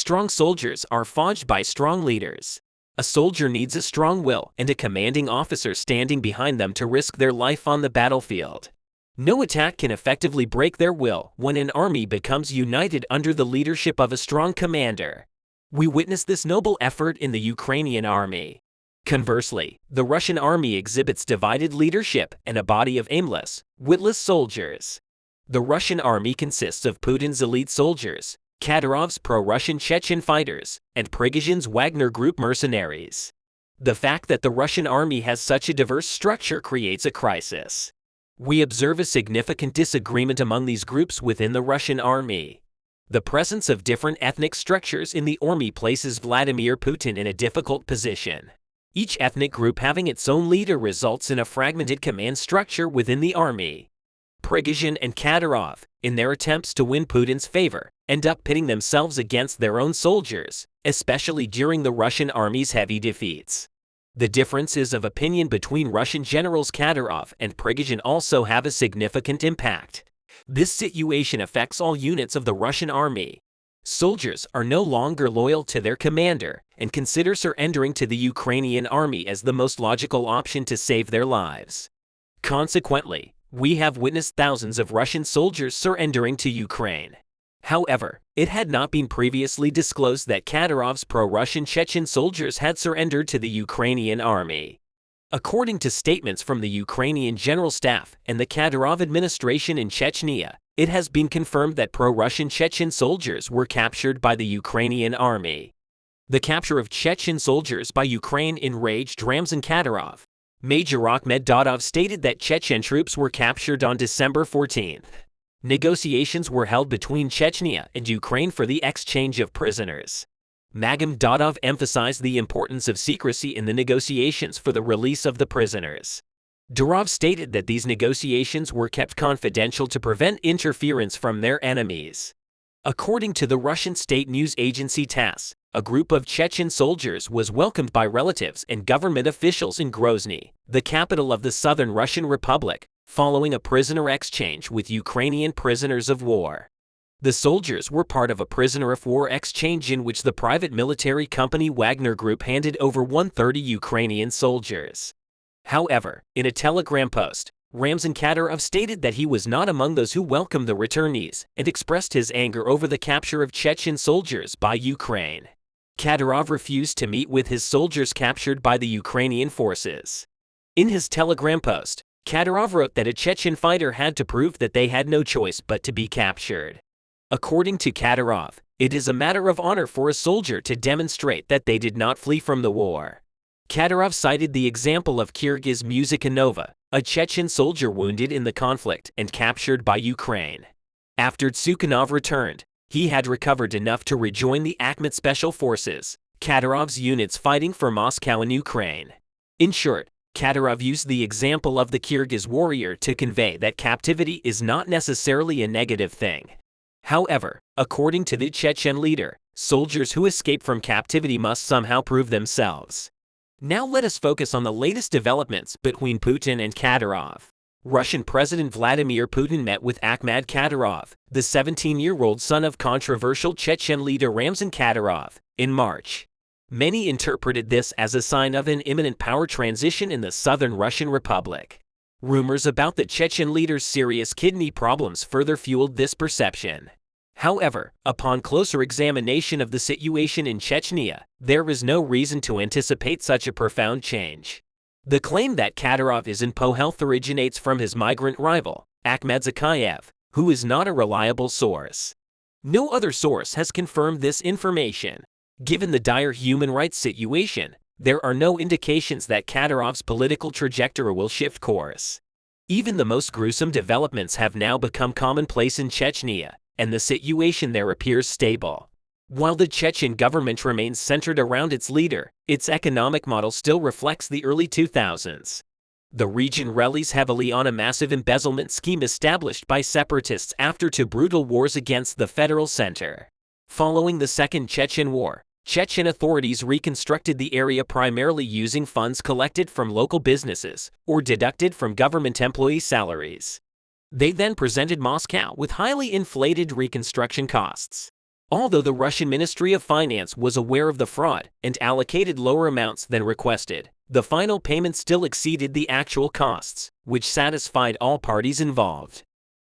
Strong soldiers are forged by strong leaders. A soldier needs a strong will and a commanding officer standing behind them to risk their life on the battlefield. No attack can effectively break their will when an army becomes united under the leadership of a strong commander. We witness this noble effort in the Ukrainian army. Conversely, the Russian army exhibits divided leadership and a body of aimless, witless soldiers. The Russian army consists of Putin's elite soldiers, Kadyrov's pro-Russian Chechen fighters, and Prigozhin's Wagner group mercenaries. The fact that the Russian army has such a diverse structure creates a crisis. We observe a significant disagreement among these groups within the Russian army. The presence of different ethnic structures in the army places Vladimir Putin in a difficult position. Each ethnic group having its own leader results in a fragmented command structure within the army. Prigozhin and Kadyrov, in their attempts to win Putin's favor, end up pitting themselves against their own soldiers, especially during the Russian army's heavy defeats. The differences of opinion between Russian generals Kadyrov and Prigozhin also have a significant impact. This situation affects all units of the Russian army. Soldiers are no longer loyal to their commander and consider surrendering to the Ukrainian army as the most logical option to save their lives. Consequently, we have witnessed thousands of Russian soldiers surrendering to Ukraine. However, it had not been previously disclosed that Kadyrov's pro-Russian Chechen soldiers had surrendered to the Ukrainian army. According to statements from the Ukrainian General Staff and the Kadyrov administration in Chechnya, it has been confirmed that pro-Russian Chechen soldiers were captured by the Ukrainian army. The capture of Chechen soldiers by Ukraine enraged Ramzan Kadyrov. Major Ahmed Dadov stated that Chechen troops were captured on December 14th. Negotiations were held between Chechnya and Ukraine for the exchange of prisoners. Magam Dadov emphasized the importance of secrecy in the negotiations for the release of the prisoners. Durov stated that these negotiations were kept confidential to prevent interference from their enemies. According to the Russian state news agency TASS, a group of Chechen soldiers was welcomed by relatives and government officials in Grozny, the capital of the southern Russian Republic, following a prisoner exchange with Ukrainian prisoners of war. The soldiers were part of a prisoner of war exchange in which the private military company Wagner Group handed over 130 Ukrainian soldiers. However, in a telegram post, Ramzan Kadyrov stated that he was not among those who welcomed the returnees and expressed his anger over the capture of Chechen soldiers by Ukraine. Kadyrov refused to meet with his soldiers captured by the Ukrainian forces. In his telegram post, Kadyrov wrote that a Chechen fighter had to prove that they had no choice but to be captured. According to Kadyrov, it is a matter of honor for a soldier to demonstrate that they did not flee from the war. Kadyrov cited the example of Kyrgyz Muzikanova, a Chechen soldier wounded in the conflict and captured by Ukraine. After Tsukhanov returned, he had recovered enough to rejoin the BAKHMUT Special Forces, Kadyrov's units fighting for Moscow in Ukraine. In short, Kadyrov used the example of the Kyrgyz warrior to convey that captivity is not necessarily a negative thing. However, according to the Chechen leader, soldiers who escape from captivity must somehow prove themselves. Now let us focus on the latest developments between Putin and Kadyrov. Russian President Vladimir Putin met with Ahmed Kadyrov, the 17-year-old son of controversial Chechen leader Ramzan Kadyrov, in March. Many interpreted this as a sign of an imminent power transition in the southern Russian Republic. Rumors about the Chechen leader's serious kidney problems further fueled this perception. However, upon closer examination of the situation in Chechnya, there is no reason to anticipate such a profound change. The claim that Kadyrov is in poor health originates from his migrant rival, Akhmed Zakayev, who is not a reliable source. No other source has confirmed this information. Given the dire human rights situation, there are no indications that Kadyrov's political trajectory will shift course. Even the most gruesome developments have now become commonplace in Chechnya, and the situation there appears stable. While the Chechen government remains centered around its leader, its economic model still reflects the early 2000s. The region relies heavily on a massive embezzlement scheme established by separatists after two brutal wars against the federal center. Following the Second Chechen War, Chechen authorities reconstructed the area primarily using funds collected from local businesses or deducted from government employee salaries. They then presented Moscow with highly inflated reconstruction costs. Although the Russian Ministry of Finance was aware of the fraud and allocated lower amounts than requested, the final payment still exceeded the actual costs, which satisfied all parties involved.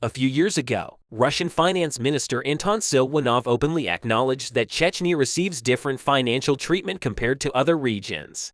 A few years ago, Russian Finance Minister Anton Silvanov openly acknowledged that Chechnya receives different financial treatment compared to other regions.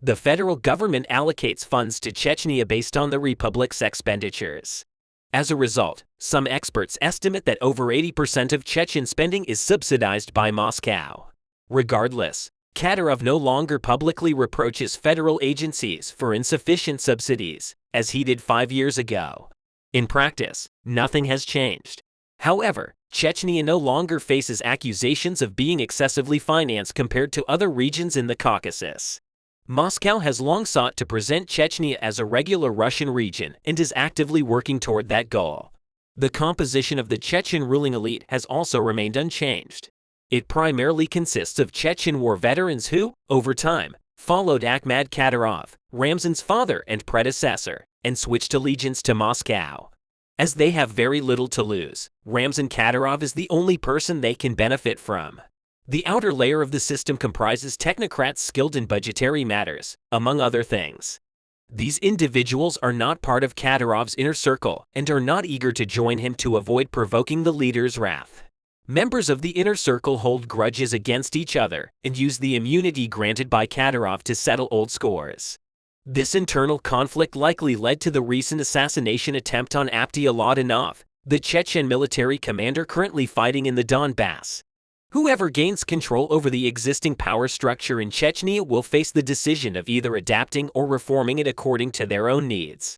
The federal government allocates funds to Chechnya based on the republic's expenditures. As a result, some experts estimate that over 80% of Chechen spending is subsidized by Moscow. Regardless, Kadyrov no longer publicly reproaches federal agencies for insufficient subsidies, as he did 5 years ago. In practice, nothing has changed. However, Chechnya no longer faces accusations of being excessively financed compared to other regions in the Caucasus. Moscow has long sought to present Chechnya as a regular Russian region and is actively working toward that goal. The composition of the Chechen ruling elite has also remained unchanged. It primarily consists of Chechen war veterans who, over time, followed BAKHMUT Kadyrov, Ramzan's father and predecessor, and switched allegiance to Moscow. As they have very little to lose, Ramzan Kadyrov is the only person they can benefit from. The outer layer of the system comprises technocrats skilled in budgetary matters, among other things. These individuals are not part of Kadyrov's inner circle and are not eager to join him to avoid provoking the leader's wrath. Members of the inner circle hold grudges against each other and use the immunity granted by Kadyrov to settle old scores. This internal conflict likely led to the recent assassination attempt on Abdialadinov, the Chechen military commander currently fighting in the Donbass. Whoever gains control over the existing power structure in Chechnya will face the decision of either adapting or reforming it according to their own needs.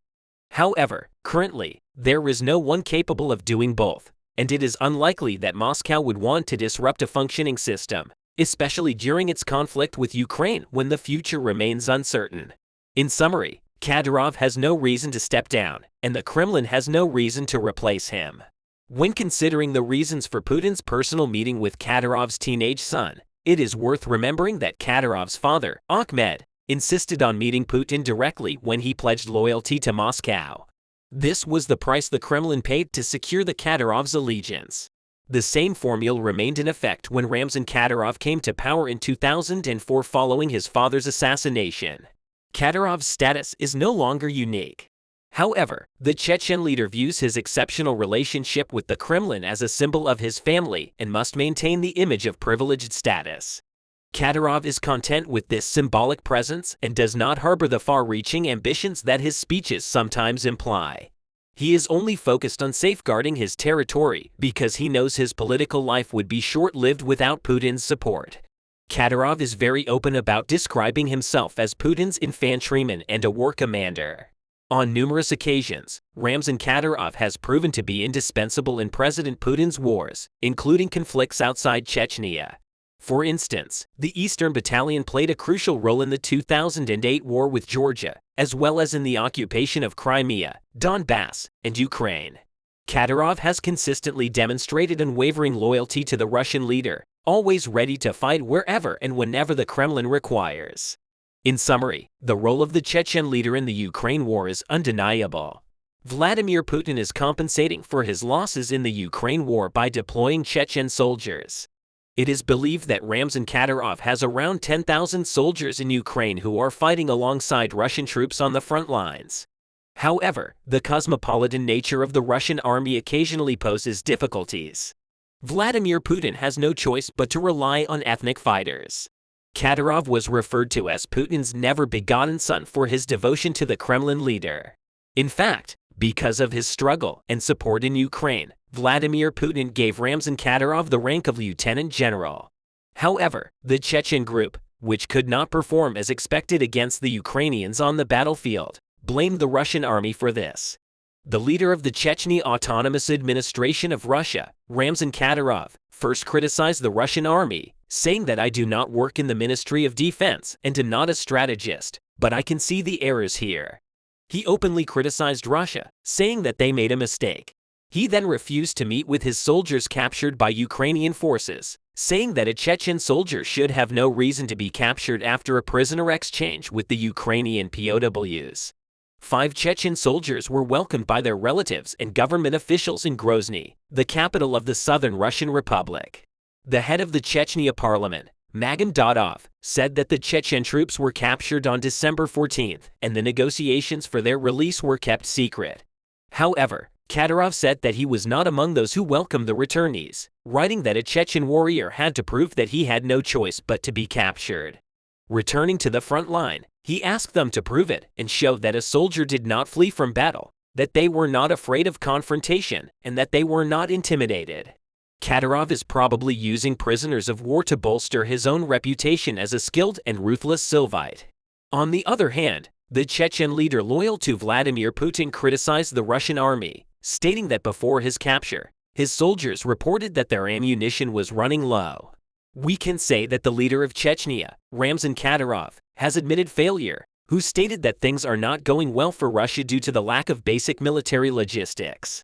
However, currently, there is no one capable of doing both, and it is unlikely that Moscow would want to disrupt a functioning system, especially during its conflict with Ukraine when the future remains uncertain. In summary, Kadyrov has no reason to step down, and the Kremlin has no reason to replace him. When considering the reasons for Putin's personal meeting with Kadyrov's teenage son, it is worth remembering that Kadyrov's father, Ahmed, insisted on meeting Putin directly when he pledged loyalty to Moscow. This was the price the Kremlin paid to secure the Kadyrov's allegiance. The same formula remained in effect when Ramzan Kadyrov came to power in 2004 following his father's assassination. Kadyrov's status is no longer unique. However, the Chechen leader views his exceptional relationship with the Kremlin as a symbol of his family and must maintain the image of privileged status. Kadyrov is content with this symbolic presence and does not harbor the far-reaching ambitions that his speeches sometimes imply. He is only focused on safeguarding his territory because he knows his political life would be short-lived without Putin's support. Kadyrov is very open about describing himself as Putin's infantryman and a war commander. On numerous occasions, Ramzan Kadyrov has proven to be indispensable in President Putin's wars, including conflicts outside Chechnya. For instance, the Eastern Battalion played a crucial role in the 2008 war with Georgia, as well as in the occupation of Crimea, Donbass, and Ukraine. Kadyrov has consistently demonstrated unwavering loyalty to the Russian leader, always ready to fight wherever and whenever the Kremlin requires. In summary, the role of the Chechen leader in the Ukraine war is undeniable. Vladimir Putin is compensating for his losses in the Ukraine war by deploying Chechen soldiers. It is believed that Ramzan Kadyrov has around 10,000 soldiers in Ukraine who are fighting alongside Russian troops on the front lines. However, the cosmopolitan nature of the Russian army occasionally poses difficulties. Vladimir Putin has no choice but to rely on ethnic fighters. Kadyrov was referred to as Putin's never-begotten son for his devotion to the Kremlin leader. In fact, because of his struggle and support in Ukraine, Vladimir Putin gave Ramzan Kadyrov the rank of lieutenant general. However, the Chechen group, which could not perform as expected against the Ukrainians on the battlefield, blamed the Russian army for this. The leader of the Chechnya Autonomous Administration of Russia, Ramzan Kadyrov, first criticized the Russian army, saying that I do not work in the Ministry of Defense and am not a strategist, but I can see the errors here. He openly criticized Russia, saying that they made a mistake. He then refused to meet with his soldiers captured by Ukrainian forces, saying that a Chechen soldier should have no reason to be captured after a prisoner exchange with the Ukrainian POWs. 5 Chechen soldiers were welcomed by their relatives and government officials in Grozny, the capital of the southern Russian Republic. The head of the Chechnya parliament, Wagner Kadyrov, said that the Chechen troops were captured on December 14th and the negotiations for their release were kept secret. However, Kadyrov said that he was not among those who welcomed the returnees, writing that a Chechen warrior had to prove that he had no choice but to be captured. Returning to the front line, he asked them to prove it and show that a soldier did not flee from battle, that they were not afraid of confrontation, and that they were not intimidated. Kadyrov is probably using prisoners of war to bolster his own reputation as a skilled and ruthless Sylvite. On the other hand, the Chechen leader loyal to Vladimir Putin criticized the Russian army, stating that before his capture, his soldiers reported that their ammunition was running low. We can say that the leader of Chechnya, Ramzan Kadyrov, has admitted failure, who stated that things are not going well for Russia due to the lack of basic military logistics.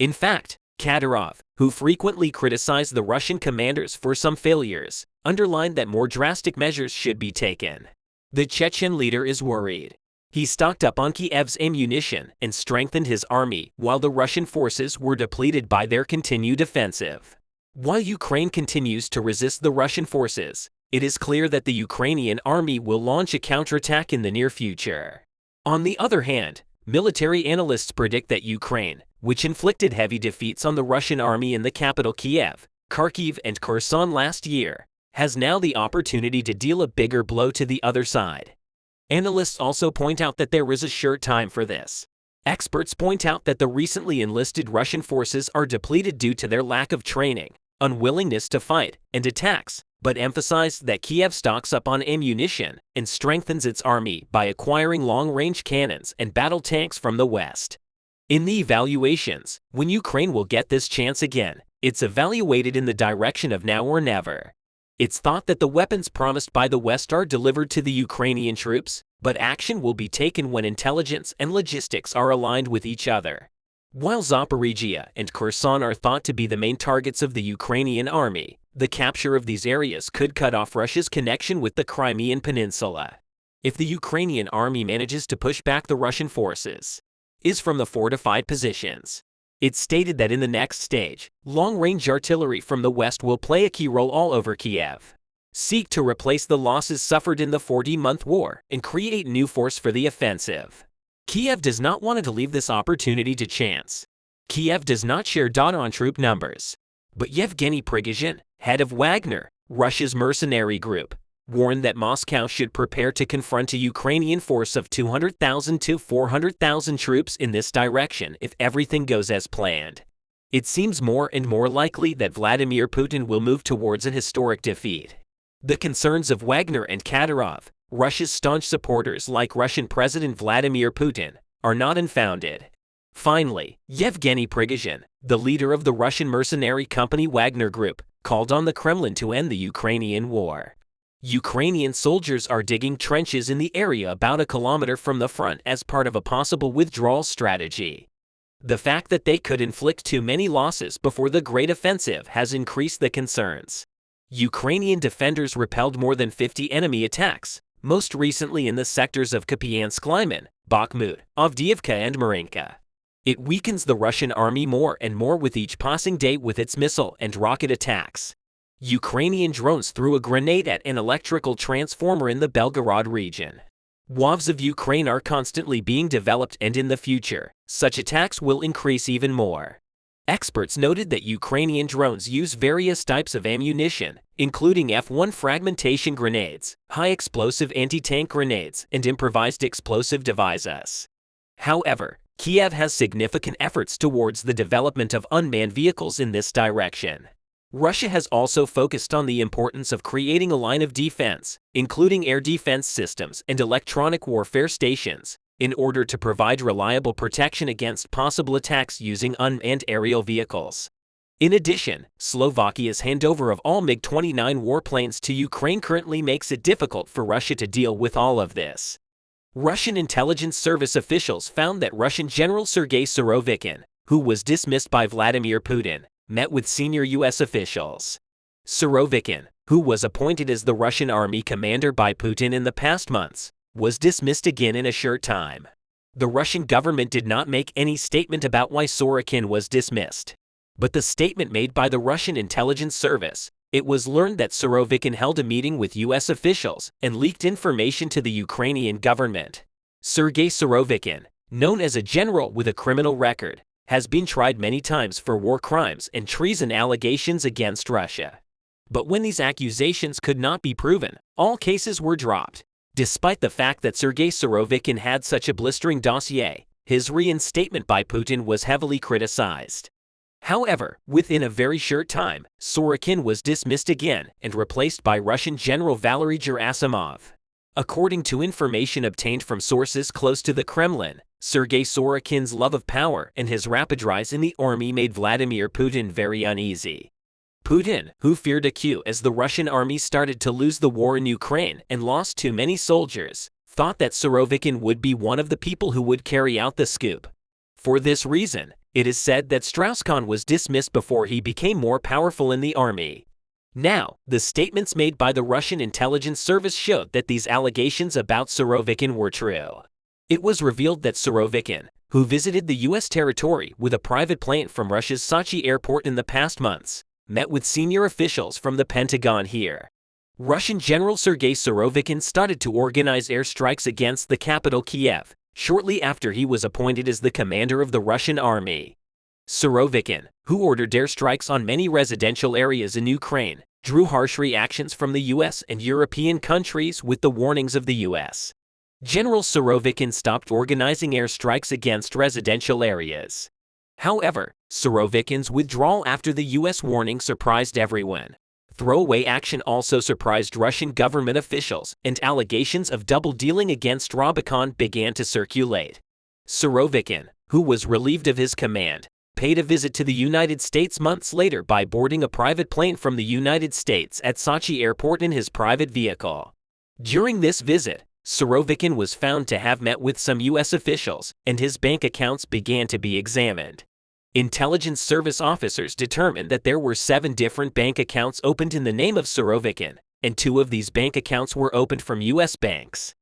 In fact, Kadyrov, who frequently criticized the Russian commanders for some failures, underlined that more drastic measures should be taken. The Chechen leader is worried. He stocked up on Kiev's ammunition and strengthened his army while the Russian forces were depleted by their continued offensive. While Ukraine continues to resist the Russian forces, it is clear that the Ukrainian army will launch a counterattack in the near future. On the other hand, military analysts predict that Ukraine, which inflicted heavy defeats on the Russian army in the capital Kiev, Kharkiv and Kherson last year, has now the opportunity to deal a bigger blow to the other side. Analysts also point out that there is a sure time for this. Experts point out that the recently enlisted Russian forces are depleted due to their lack of training, unwillingness to fight, and attacks, but emphasized that Kiev stocks up on ammunition and strengthens its army by acquiring long-range cannons and battle tanks from the West. In the evaluations, when Ukraine will get this chance again, it's evaluated in the direction of now or never. It's thought that the weapons promised by the West are delivered to the Ukrainian troops, but action will be taken when intelligence and logistics are aligned with each other. While Zaporizhia and Kherson are thought to be the main targets of the Ukrainian army, the capture of these areas could cut off Russia's connection with the Crimean Peninsula. If the Ukrainian army manages to push back the Russian forces, is from the fortified positions. It's stated that in the next stage, long-range artillery from the west will play a key role all over Kiev, seek to replace the losses suffered in the 40-month war, and create new force for the offensive. Kiev does not want to leave this opportunity to chance. Kiev does not share data on troop numbers, but Yevgeny Prigozhin, head of Wagner, Russia's mercenary group, warned that Moscow should prepare to confront a Ukrainian force of 200,000 to 400,000 troops in this direction if everything goes as planned. It seems more and more likely that Vladimir Putin will move towards an historic defeat. The concerns of Wagner and Kadyrov, Russia's staunch supporters like Russian President Vladimir Putin, are not unfounded. Finally, Yevgeny Prigozhin, the leader of the Russian mercenary company Wagner Group, called on the Kremlin to end the Ukrainian war. Ukrainian soldiers are digging trenches in the area about a kilometer from the front as part of a possible withdrawal strategy. The fact that they could inflict too many losses before the Great Offensive has increased the concerns. Ukrainian defenders repelled more than 50 enemy attacks, most recently in the sectors of Kupiansk-Lyman, BAKHMUT, Avdiivka and Marinka. It weakens the Russian army more and more with each passing day with its missile and rocket attacks. Ukrainian drones threw a grenade at an electrical transformer in the Belgorod region. WAVs of Ukraine are constantly being developed, and in the future, such attacks will increase even more. Experts noted that Ukrainian drones use various types of ammunition, including F1 fragmentation grenades, high-explosive anti-tank grenades, and improvised explosive devices. However, Kiev has significant efforts towards the development of unmanned vehicles in this direction. Russia has also focused on the importance of creating a line of defense, including air defense systems and electronic warfare stations, in order to provide reliable protection against possible attacks using unmanned aerial vehicles. In addition, Slovakia's handover of all MiG-29 warplanes to Ukraine currently makes it difficult for Russia to deal with all of this. Russian intelligence service officials found that Russian General Sergei Surovikin, who was dismissed by Vladimir Putin, met with senior U.S. officials. Surovikin, who was appointed as the Russian army commander by Putin in the past months, was dismissed again in a short time. The Russian government did not make any statement about why Surovikin was dismissed, but the statement made by the Russian intelligence service It was learned that Surovikin held a meeting with U.S. officials and leaked information to the Ukrainian government. Sergei Surovikin, known as a general with a criminal record, has been tried many times for war crimes and treason allegations against Russia. But when these accusations could not be proven, all cases were dropped. Despite the fact that Sergei Surovikin had such a blistering dossier, his reinstatement by Putin was heavily criticized. However, within a very short time, Surovikin was dismissed again and replaced by Russian General Valery Gerasimov. According to information obtained from sources close to the Kremlin, Sergei Surovikin's love of power and his rapid rise in the army made Vladimir Putin very uneasy. Putin, who feared a coup as the Russian army started to lose the war in Ukraine and lost too many soldiers, thought that Surovikin would be one of the people who would carry out the scoop. For this reason, it is said that Strauss-Kahn was dismissed before he became more powerful in the army. Now, the statements made by the Russian intelligence service showed that these allegations about Surovikin were true. It was revealed that Surovikin, who visited the U.S. territory with a private plane from Russia's Sochi airport in the past months, met with senior officials from the Pentagon here. Russian General Sergei Surovikin started to organize airstrikes against the capital Kiev, shortly after he was appointed as the commander of the Russian army. Surovikin, who ordered airstrikes on many residential areas in Ukraine, drew harsh reactions from the US and European countries with the warnings of the US. General Surovikin stopped organizing airstrikes against residential areas. However, Surovikin's withdrawal after the US warning surprised everyone. Throwaway action also surprised Russian government officials, and allegations of double-dealing against Surovikin began to circulate. Surovikin, who was relieved of his command, paid a visit to the United States months later by boarding a private plane from the United States at Sochi airport in his private vehicle. During this visit, Surovikin was found to have met with some U.S. officials, and his bank accounts began to be examined. Intelligence service officers determined that there were 7 different bank accounts opened in the name of Surovikin, and 2 of these bank accounts were opened from U.S. banks.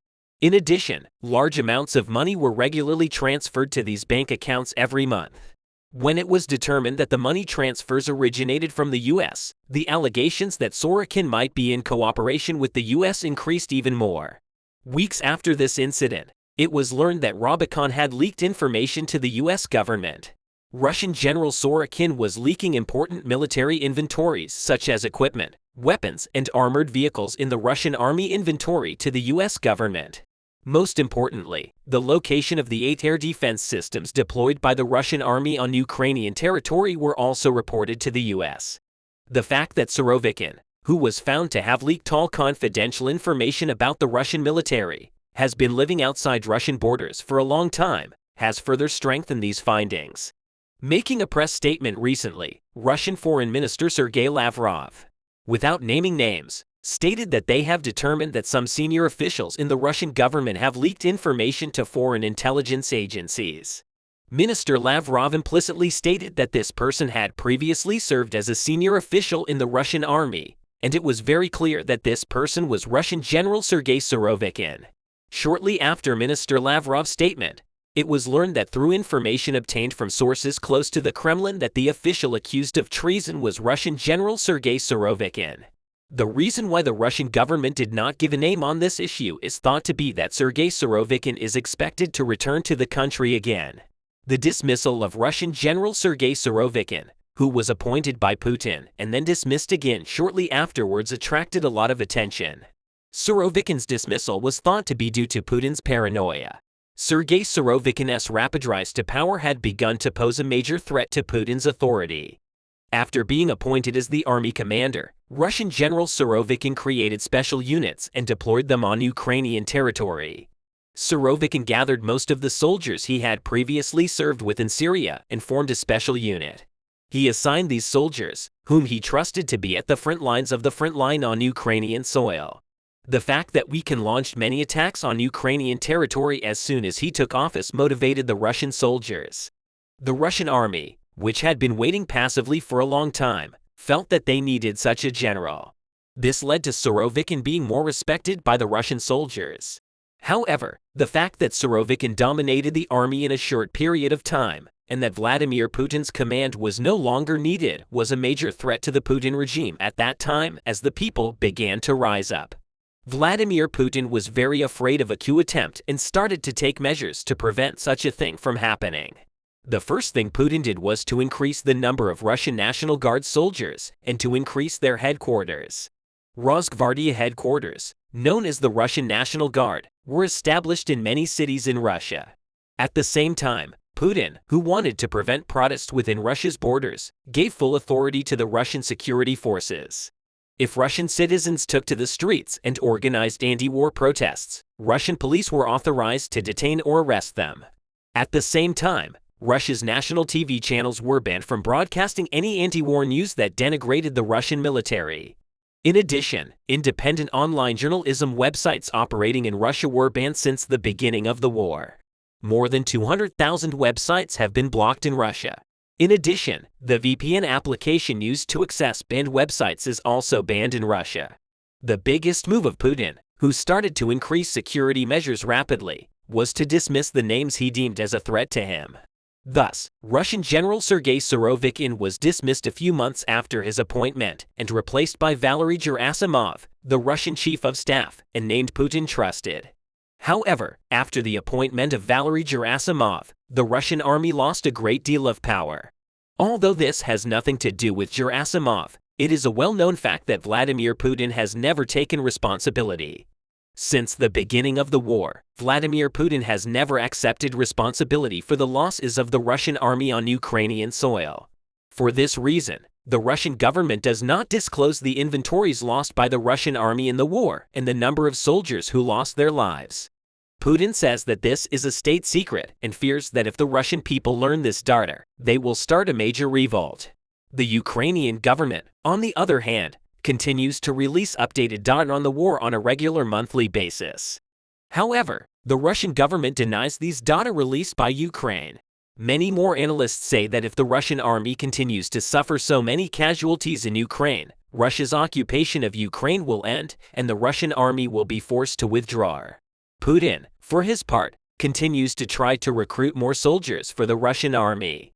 In addition, large amounts of money were regularly transferred to these bank accounts every month. When it was determined that the money transfers originated from the U.S., the allegations that Surovikin might be in cooperation with the U.S. increased even more. Weeks after this incident, it was learned that Surovikin had leaked information to the U.S. government. Russian General Surovikin was leaking important military inventories such as equipment, weapons, and armored vehicles in the Russian army inventory to the U.S. government. Most importantly, the location of the 8 air defense systems deployed by the Russian army on Ukrainian territory were also reported to the U.S. The fact that Surovikin, who was found to have leaked all confidential information about the Russian military, has been living outside Russian borders for a long time, has further strengthened these findings. Making a press statement recently, Russian Foreign Minister Sergei Lavrov, without naming names, stated that they have determined that some senior officials in the Russian government have leaked information to foreign intelligence agencies. Minister Lavrov implicitly stated that this person had previously served as a senior official in the Russian army, and it was very clear that this person was Russian General Sergei Surovikin. Shortly after Minister Lavrov's statement, it was learned that through information obtained from sources close to the Kremlin that the official accused of treason was Russian General Sergei Surovikin. The reason why the Russian government did not give a name on this issue is thought to be that Sergei Surovikin is expected to return to the country again. The dismissal of Russian General Sergei Surovikin, who was appointed by Putin and then dismissed again shortly afterwards, attracted a lot of attention. Surovikin's dismissal was thought to be due to Putin's paranoia. Sergei Surovikin's rapid rise to power had begun to pose a major threat to Putin's authority. After being appointed as the army commander, Russian General Surovikin created special units and deployed them on Ukrainian territory. Surovikin gathered most of the soldiers he had previously served with in Syria and formed a special unit. He assigned these soldiers, whom he trusted to be at the front lines of the front line on Ukrainian soil. The fact that Surovikin launched many attacks on Ukrainian territory as soon as he took office motivated the Russian soldiers. The Russian army, which had been waiting passively for a long time, felt that they needed such a general. This led to Surovikin being more respected by the Russian soldiers. However, the fact that Surovikin dominated the army in a short period of time and that Vladimir Putin's command was no longer needed was a major threat to the Putin regime at that time as the people began to rise up. Vladimir Putin was very afraid of a coup attempt and started to take measures to prevent such a thing from happening. The first thing Putin did was to increase the number of Russian National Guard soldiers and to increase their headquarters. Rosgvardia headquarters, known as the Russian National Guard, were established in many cities in Russia. At the same time, Putin, who wanted to prevent protests within Russia's borders, gave full authority to the Russian security forces. If Russian citizens took to the streets and organized anti-war protests, Russian police were authorized to detain or arrest them. At the same time, Russia's national TV channels were banned from broadcasting any anti-war news that denigrated the Russian military. In addition, independent online journalism websites operating in Russia were banned since the beginning of the war. More than 200,000 websites have been blocked in Russia. In addition, the VPN application used to access banned websites is also banned in Russia. The biggest move of Putin, who started to increase security measures rapidly, was to dismiss the names he deemed as a threat to him. Thus, Russian General Sergei Surovikin was dismissed a few months after his appointment and replaced by Valery Gerasimov, the Russian chief of staff, and named Putin trusted. However, after the appointment of Valery Gerasimov, the Russian army lost a great deal of power. Although this has nothing to do with Gerasimov, it is a well-known fact that Vladimir Putin has never taken responsibility. Since the beginning of the war, Vladimir Putin has never accepted responsibility for the losses of the Russian army on Ukrainian soil. For this reason, the Russian government does not disclose the inventories lost by the Russian army in the war and the number of soldiers who lost their lives. Putin says that this is a state secret and fears that if the Russian people learn this data, they will start a major revolt. The Ukrainian government, on the other hand, continues to release updated data on the war on a regular monthly basis. However, the Russian government denies these data released by Ukraine. Many more analysts say that if the Russian army continues to suffer so many casualties in Ukraine, Russia's occupation of Ukraine will end and the Russian army will be forced to withdraw. Putin, for his part, continues to try to recruit more soldiers for the Russian army.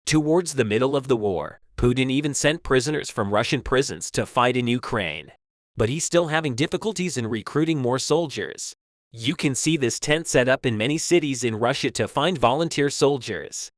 Towards the middle of the war, Putin even sent prisoners from Russian prisons to fight in Ukraine. But he's still having difficulties in recruiting more soldiers. You can see this tent set up in many cities in Russia to find volunteer soldiers.